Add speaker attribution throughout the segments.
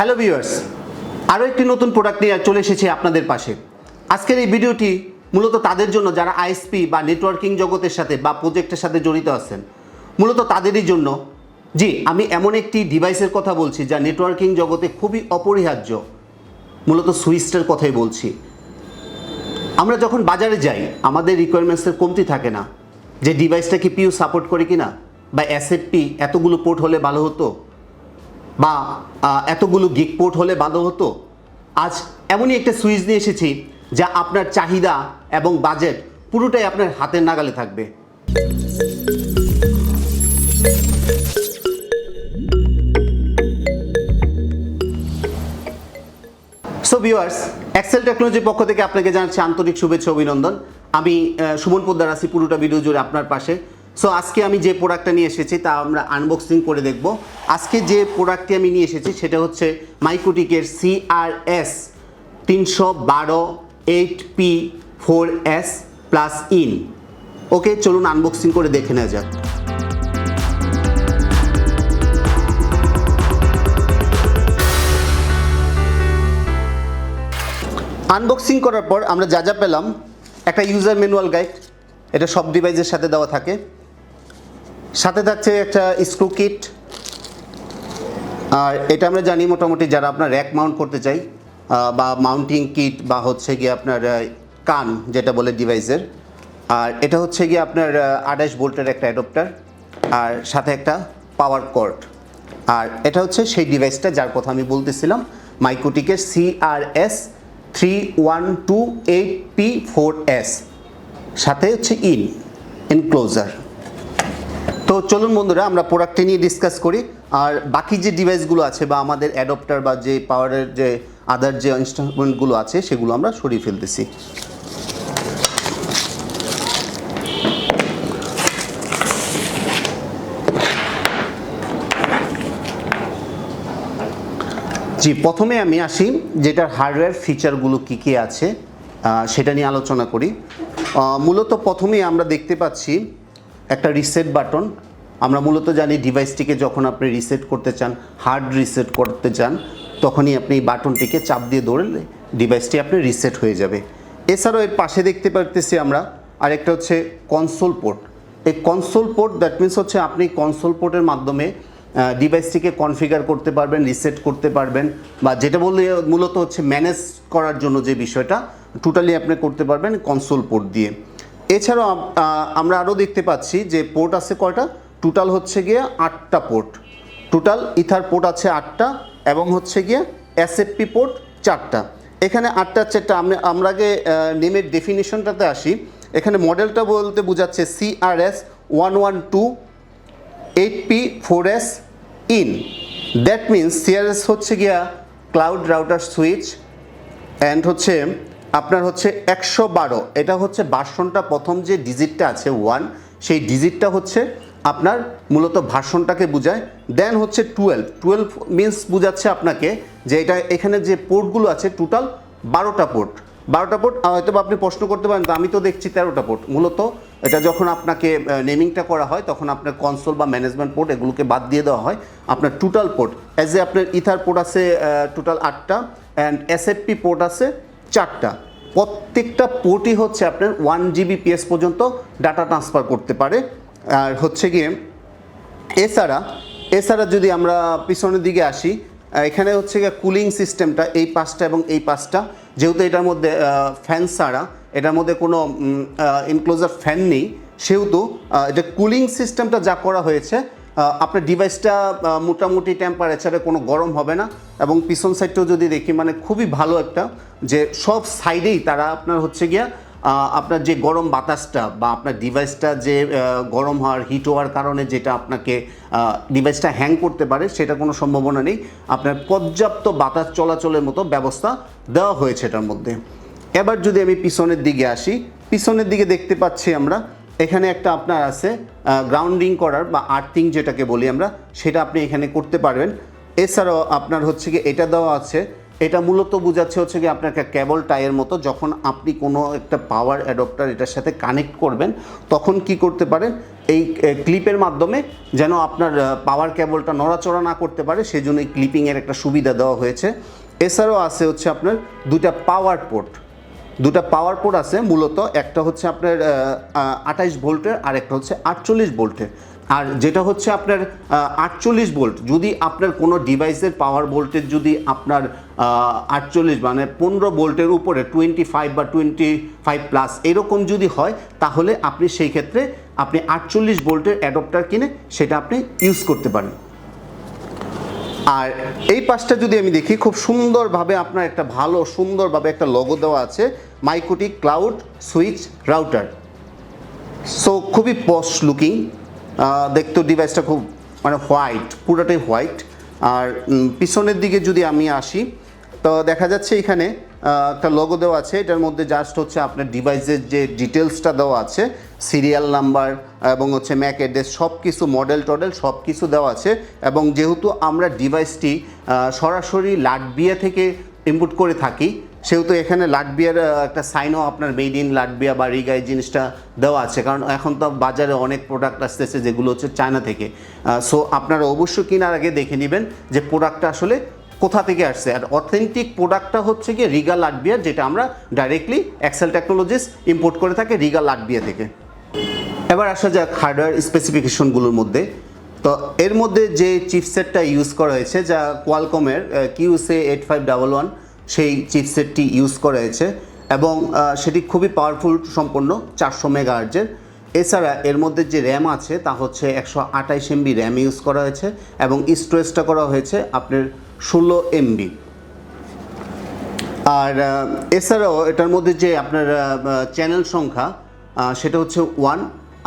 Speaker 1: Hello viewers, আরও একটি নতুন প্রোডাক্ট নিয়ে চলে এসেছি আপনাদের পাশে। আজকের এই ভিডিওটি মূলত তাদের জন্য যারা আইএসপি বা নেটওয়ার্কিং জগতের সাথে বা প্রজেক্টের সাথে জড়িত আছেন, মূলত তাদেরই জন্য। জি, আমি এমন একটি ডিভাইসের কথা বলছি যা নেটওয়ার্কিং জগতে খুবই অপরিহার্য, মূলত সুইচটার কথাই বলছি। আমরা যখন বাজারে যাই আমাদের রিকোয়ারমেন্টসের কমতি থাকে না যে ডিভাইসটা কি পিইউ সাপোর্ট করে কিনা, বা এসএফপি এতগুলো পোর্ট হলে ভালো হতো, বা এতগুলো গিগ পোর্ট হলে ভালো হতো। আজ এমনই একটা সুইচ নিয়ে এসেছি যা আপনার চাহিদা এবং বাজেট পুরোটাই আপনার হাতের নাগালে থাকবে। সো ভিউয়ার্স, এক্সেল টেকনোলজির পক্ষ থেকে আপনাকে জানাচ্ছি আন্তরিক শুভেচ্ছা অভিনন্দন। আমি সুমন পোদ্দার আছি পুরোটা ভিডিও জুড়ে আপনার পাশে। সো আজকে আমি যে প্রোডাক্টটা নিয়ে এসেছি তা আমরা আনবক্সিং করে দেখব। আজকে যে প্রোডাক্টটি আমি নিয়ে এসেছি সেটা হচ্ছে মাইক্রোটিকের CRS112-8P-4S-IN। ওকে, চলুন আনবক্সিং করে দেখে নেওয়া যাক। আনবক্সিং করার পর আমরা যা যা পেলাম, একটা ইউজার ম্যানুয়াল গাইড, এটা সব ডিভাইসের সাথে দেওয়া থাকে। সাথে থাকছে একটা স্ক্রু কিট, আর এটা আমরা জানি মোটামুটি যারা আপনার র্যাক মাউন্ট করতে চাই বা মাউন্টিং কিট বা হচ্ছে গিয়ে আপনার কান যেটা বলে ডিভাইসের। আর এটা হচ্ছে গিয়ে আপনার 28 ভোল্টের একটা অ্যাডাপ্টার, আর সাথে একটা পাওয়ার কর্ড। আর এটা হচ্ছে সেই ডিভাইসটা যার কথা আমি বলতেছিলাম, মাইক্রোটিকের CRS112-8P-4S, সাথে হচ্ছে এনক্লোজার। তো চলুন বন্ধুরা, আমরা প্রোডাক্টটি নিয়ে ডিসকাস করি। আর বাকি যে ডিভাইসগুলো আছে বা আমাদের অ্যাডাপ্টার বা যে পাওয়ারের যে আদার যে ইনস্ট্রুমেন্টগুলো আছে সেগুলো আমরা সরিয়ে ফেলতেছি। জি, প্রথমে আমি আসি যেটার হার্ডওয়্যার ফিচারগুলো কী কী আছে সেটা নিয়ে আলোচনা করি। মূলত প্রথমেই আমরা দেখতে পাচ্ছি একটা রিসেট বাটন। আমরা মূলত জানি ডিভাইসটিকে যখন আপনি রিসেট করতে চান, হার্ড রিসেট করতে চান, তখনই আপনি এই বাটনটিকে চাপ দিয়ে ধরলে ডিভাইসটি আপনি রিসেট হয়ে যাবে। এছাড়াও এর পাশে দেখতে পারতেছি আমরা আরেকটা হচ্ছে কনসোল পোর্ট। এই কনসোল পোর্ট দ্যাট মিনস হচ্ছে আপনি কনসোল পোর্টের মাধ্যমে ডিভাইসটিকে কনফিগার করতে পারবেন, রিসেট করতে পারবেন, বা যেটা বললে মূলত হচ্ছে ম্যানেজ করার জন্য যে বিষয়টা টোটালি আপনি করতে পারবেন কনসোল পোর্ট দিয়ে। এছাড়াও আমরা আরও দেখতে পাচ্ছি যে পোর্ট আছে কয়টা, টোটাল হচ্ছে গিয়ে 8টা পোর্ট। টোটাল ইথার পোর্ট আছে 8টা এবং হচ্ছে গিয়ে এসএফপি পোর্ট 4টা। এখানে 8টা 4টা আমরা আগে নেমের ডেফিনিশনটাতে আসি। এখানে মডেলটা বলতে বোঝাচ্ছে CRS112-8P-4S-IN। দ্যাট মিনস CRS হচ্ছে গিয়া ক্লাউড রাউটার সুইচ, অ্যান্ড হচ্ছে আপনার হচ্ছে 112, এটা হচ্ছে ভার্সনটা, প্রথম যে ডিজিটটা আছে 1, সেই ডিজিটটা হচ্ছে আপনার মূলত ভার্সনটাকে বোঝায়। দেন হচ্ছে 12 মিনস বোঝাচ্ছে আপনাকে যে এটা এখানে যে পোর্টগুলো আছে টোটাল 12টা পোর্ট। হয়তো আপনি প্রশ্ন করতে পারেন, আমি তো দেখছি 13টা পোর্ট। মূলত এটা যখন আপনাকে নেমিংটা করা হয় তখন আপনার কনসোল বা ম্যানেজমেন্ট পোর্ট এগুলোকে বাদ দিয়ে দেওয়া হয়। আপনার টোটাল পোর্ট অ্যাজ এ আপনার ইথার পোর্ট আছে টোটাল 8টা, অ্যান্ড এসএফপি পোর্ট আছে 4টা। প্রত্যেকটা পোর্টই হচ্ছে আপনার 1 gbps পর্যন্ত ডাটা ট্রান্সফার করতে পারে। আর হচ্ছে গিয়ে এছাড়া যদি আমরা পিছনের দিকে আসি, এখানে হচ্ছে গিয়ে কুলিং সিস্টেমটা এই পাঁচটা এবং এই পাঁচটা, যেহেতু এটার মধ্যে ফ্যান ছাড়া, এটার মধ্যে কোনো এনক্লোজার ফ্যান নেই, সেহেতু এটা কুলিং সিস্টেমটা যা করা হয়েছে আপনার ডিভাইসটা মোটামুটি টেম্পারেচারে কোনো গরম হবে না। এবং পিছন সাইডটাও যদি দেখি মানে খুবই ভালো একটা, যে সব সাইডেই তারা আপনার হচ্ছে গিয়া আপনার যে গরম বাতাসটা বা আপনার ডিভাইসটা যে গরম হওয়ার হিট হওয়ার কারণে যেটা আপনাকে ডিভাইসটা হ্যাং করতে পারে সেটা কোনো সম্ভাবনা নেই। আপনার পর্যাপ্ত বাতাস চলাচলের মতো ব্যবস্থা দেওয়া হয়েছে এটার মধ্যে। এবার যদি আমি পিছনের দিকে আসি, পিছনের দিকে দেখতে পাচ্ছি আমরা এখানে একটা আপনার আছে গ্রাউন্ডিং করার বা আর্থিং যেটাকে বলি আমরা, সেটা আপনি এখানে করতে পারবেন। এছাড়াও আপনার হচ্ছে কি এটা দেওয়া আছে এটা মূলত বোঝাচ্ছে হচ্ছে কি আপনার একটা কেবল টাইয়ের মতো, যখন আপনি কোনো একটা পাওয়ার অ্যাডাপ্টার এটার সাথে কানেক্ট করবেন তখন কি করতে পারেন, এই ক্লিপের মাধ্যমে যেন আপনার পাওয়ার কেবলটা নড়াচড়া না করতে পারে, সেই জন্য এই ক্লিপিংয়ের একটা সুবিধা দেওয়া হয়েছে। এছাড়াও আছে হচ্ছে আপনার দুটা পাওয়ার পোর্ট আছে, মূলত একটা হচ্ছে আপনার 28 ভোল্টের আর একটা হচ্ছে 48 ভোল্টের। আর যেটা হচ্ছে আপনার 48 ভোল্ট, যদি আপনার কোনো ডিভাইসের পাওয়ার ভোল্টেজ যদি আপনার 48 মানে 15 ভোল্টের উপরে 25 বা 25 প্লাস এরকম যদি হয়, তাহলে আপনি সেই ক্ষেত্রে আপনি 48 ভোল্টের অ্যাডাপ্টার কিনে সেটা আপনি ইউজ করতে পারেন। আর এই পাশটা যদি আমি দেখি, খুব সুন্দরভাবে আপনার একটা সুন্দরভাবে একটা লোগো দেওয়া আছে, MikroTik cloud switch router. So খুবই পশ লুকিং, দেখতে ডিভাইসটা খুব মানে হোয়াইট, পুরোটাই হোয়াইট। আর পিছনের দিকে যদি আমি আসি তো দেখা যাচ্ছে এখানে একটা লোগো দেওয়া আছে, এটার মধ্যে জাস্ট হচ্ছে আপনার ডিভাইসের যে ডিটেলসটা দেওয়া আছে, সিরিয়াল নাম্বার এবং হচ্ছে ম্যাক অ্যাড্রেস সব কিছু, মডেল সব কিছু দেওয়া আছে। এবং যেহেতু আমরা ডিভাইসটি সরাসরি লাটভিয়া থেকে ইম্পোর্ট করে থাকি, সেহেতু এখানে লাটভিয়ার একটা সাইনও আপনার মেড ইন লাটভিয়া বা রিগা এই জিনিসটা দেওয়া আছে, কারণ এখন তো বাজারে অনেক প্রোডাক্ট আসতেছে যেগুলো হচ্ছে চায়না থেকে। সো আপনারা অবশ্যই কেনার আগে দেখে নেবেন যে প্রোডাক্টটা আসলে কোথা থেকে আসছে। আর অথেন্টিক প্রোডাক্টটা হচ্ছে কি রিগা লাটভিয়া, যেটা আমরা ডাইরেক্টলি এক্সেল টেকনোলজিস ইম্পোর্ট করে থাকি রিগা লাটভিয়া থেকে। এবার আসা যাক হার্ডওয়্যার স্পেসিফিকেশনগুলোর মধ্যে। তো এর মধ্যে যে চিপসেটটা ইউজ করা হয়েছে, যা কোয়ালকমের QC8511 সেই চিপসেটটি ইউজ করা হয়েছে এবং সেটি খুবই পাওয়ারফুল সম্পন্ন, 400 মেগাহার্জের। এছাড়া এর মধ্যে যে র্যাম আছে তা হচ্ছে 128 MB র্যাম ইউজ করা হয়েছে এবং স্টোরেজটা করা হয়েছে আপনার 16 MB। আর এছাড়াও এটার মধ্যে যে আপনার চ্যানেল সংখ্যা সেটা হচ্ছে 1,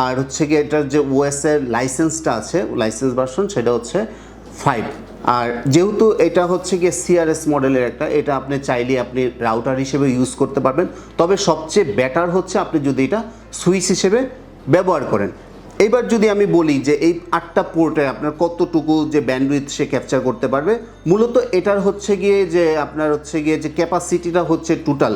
Speaker 1: আর হচ্ছে কি এটার যে ওএসের লাইসেন্সটা আছে, লাইসেন্স ভার্সন, সেটা হচ্ছে 5। আর যেহেতু এটা হচ্ছে গিয়ে CRS মডেলের একটা, এটা আপনি চাইলে আপনি রাউটার হিসেবে ইউজ করতে পারবেন, তবে সবচেয়ে বেটার হচ্ছে আপনি যদি এটা সুইচ হিসেবে ব্যবহার করেন। এইবার যদি আমি বলি যে এই 8টা পোর্টে আপনার কতটুকু যে ব্যান্ডউইথ সে ক্যাপচার করতে পারবে, মূলত এটার হচ্ছে গিয়ে যে আপনার হচ্ছে গিয়ে যে ক্যাপাসিটিটা হচ্ছে টোটাল,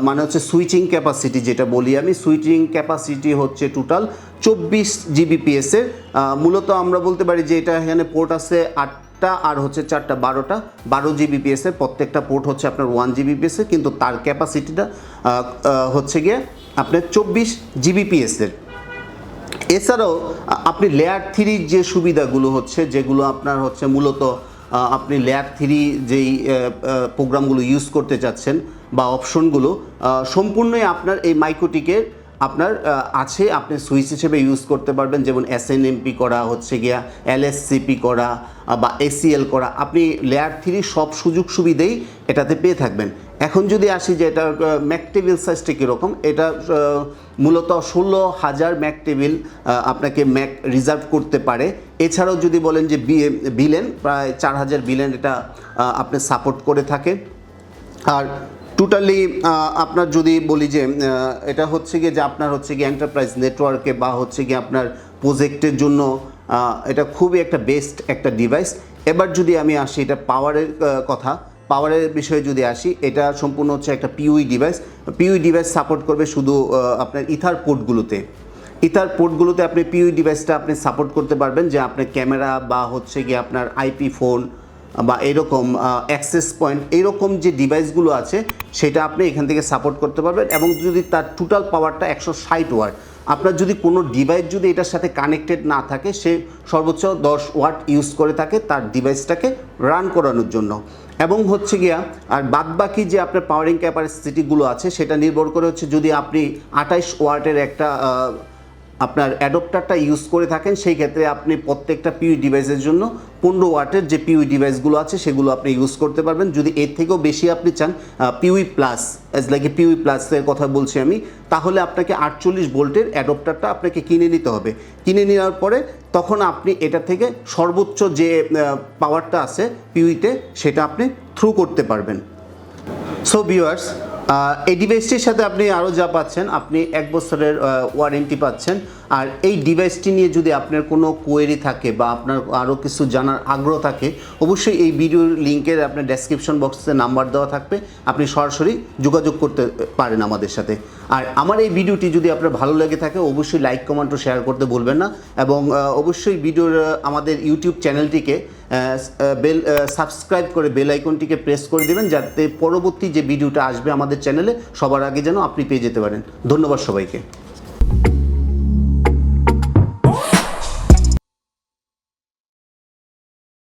Speaker 1: মানে হচ্ছে সুইচিং ক্যাপাসিটি যেটা বলি আমি, সুইচিং ক্যাপাসিটি হচ্ছে টোটাল 24 GBps এর। মূলত আমরা বলতে পারি যে এটা এখানে পোর্ট আছে 8টা আর হচ্ছে 4টা 12 GBps এর, প্রত্যেকটা পোর্ট হচ্ছে আপনার 1 GBps এর, কিন্তু তার ক্যাপাসিটিটা হচ্ছে গিয়ে আপনার 24 GBps এর। এছাড়াও আপনি লেয়ার 3 যে সুবিধাগুলো হচ্ছে, যেগুলো আপনার হচ্ছে মূলত আপনি লেয়ার 3 যেই প্রোগ্রামগুলো ইউজ করতে চাচ্ছেন বা অপশনগুলো সম্পূর্ণই আপনার এই MikroTik-এর আপনার আছে, আপনি সুইচ হিসেবে ইউজ করতে পারবেন। যেমন SNMP করা, হচ্ছে গিয়া LSCP করা বা ACL করা, আপনি লেয়ার 3 সব সুযোগ সুবিধাই এটাতে পেয়ে থাকবেন। এখন যদি আসি যে এটার ম্যাক টেবিল সাইজটা কীরকম, এটা মূলত 16,000 ম্যাক টেবিল আপনাকে ম্যাক রিজার্ভ করতে পারে। এছাড়াও যদি বলেন যে বিলেন, প্রায় 4000 বিলেন এটা আপনি সাপোর্ট করে থাকে। আর টোটালি আপনার যদি বলি যে এটা হচ্ছে গিয়ে যে আপনার হচ্ছে গিয়ে এন্টারপ্রাইজ নেটওয়ার্কে বা হচ্ছে গিয়ে আপনার প্রজেক্টের জন্য এটা খুবই একটা বেস্ট একটা ডিভাইস। এবার যদি আমি আসি এটা পাওয়ারের কথা, পাওয়ারের বিষয়ে যদি আসি, এটা সম্পূর্ণ হচ্ছে একটা পিউই ডিভাইস সাপোর্ট করবে শুধু আপনার ইথার পোর্টগুলোতে আপনি পিউই ডিভাইসটা আপনি সাপোর্ট করতে পারবেন, যে আপনার ক্যামেরা বা হচ্ছে গিয়ে আপনার IP ফোন বা এরকম অ্যাক্সেস পয়েন্ট এরকম যে ডিভাইসগুলো আছে সেটা আপনি এখান থেকে সাপোর্ট করতে পারবেন। এবং যদি তার টোটাল পাওয়ারটা 160 ওয়াট, আপনার যদি কোনো ডিভাইস যদি এটার সাথে কানেক্টেড না থাকে, সে সর্বোচ্চ 10 ওয়াট ইউজ করে থাকে তার ডিভাইসটাকে রান করানোর জন্য। এবং হচ্ছে গিয়া আর বাদবাকি যে আপনার পাওয়ারিং ক্যাপাসিটিগুলো আছে সেটা নির্ভর করে হচ্ছে, যদি আপনি 28 ওয়াটের একটা আপনার অ্যাডপ্টারটা ইউজ করে থাকেন, সেই ক্ষেত্রে আপনি প্রত্যেকটা পিউই ডিভাইসের জন্য 15 ওয়াটের যে পিউই ডিভাইসগুলো আছে সেগুলো আপনি ইউজ করতে পারবেন। যদি এর থেকেও বেশি আপনি চান, পিউই প্লাস পিউই প্লাসের কথা বলছি আমি, তাহলে আপনাকে 48 ভোল্টের অ্যাডপ্টারটা আপনাকে কিনে নিতে হবে। কিনে নেওয়ার পরে তখন আপনি এটা থেকে সর্বোচ্চ যে পাওয়ারটা আছে পিউইতে সেটা আপনি থ্রু করতে পারবেন। সো ভিউয়ার্স, এই ডিভাইসটির সাথে আপনি আরও যা পাচ্ছেন, আপনি 1 বছরের ওয়ারেন্টি পাচ্ছেন, আর এই ডিভাইসটি নিয়ে যদি আপনার কোনো কোয়েরি থাকে বা আপনার আরও কিছু জানার আগ্রহ থাকে, অবশ্যই এই ভিডিওর লিঙ্কের আপনার ডেসক্রিপশন বক্সে নাম্বার দেওয়া থাকবে, আপনি সরাসরি যোগাযোগ করতে পারেন আমাদের সাথে। আর আমার এই ভিডিওটি যদি আপনার ভালো লেগে থাকে অবশ্যই লাইক, কমেন্ট ও শেয়ার করতে ভুলবেন না, এবং অবশ্যই ভিডিওর আমাদের ইউটিউব চ্যানেলটিকে সাবস্ক্রাইব করে বেল আইকনটিকে প্রেস করে দেবেন, যাতে পরবর্তী যে ভিডিওটা আসবে আমাদের চ্যানেলে সবার আগে যেন আপনি পেয়ে যেতে পারেন। ধন্যবাদ সবাইকে।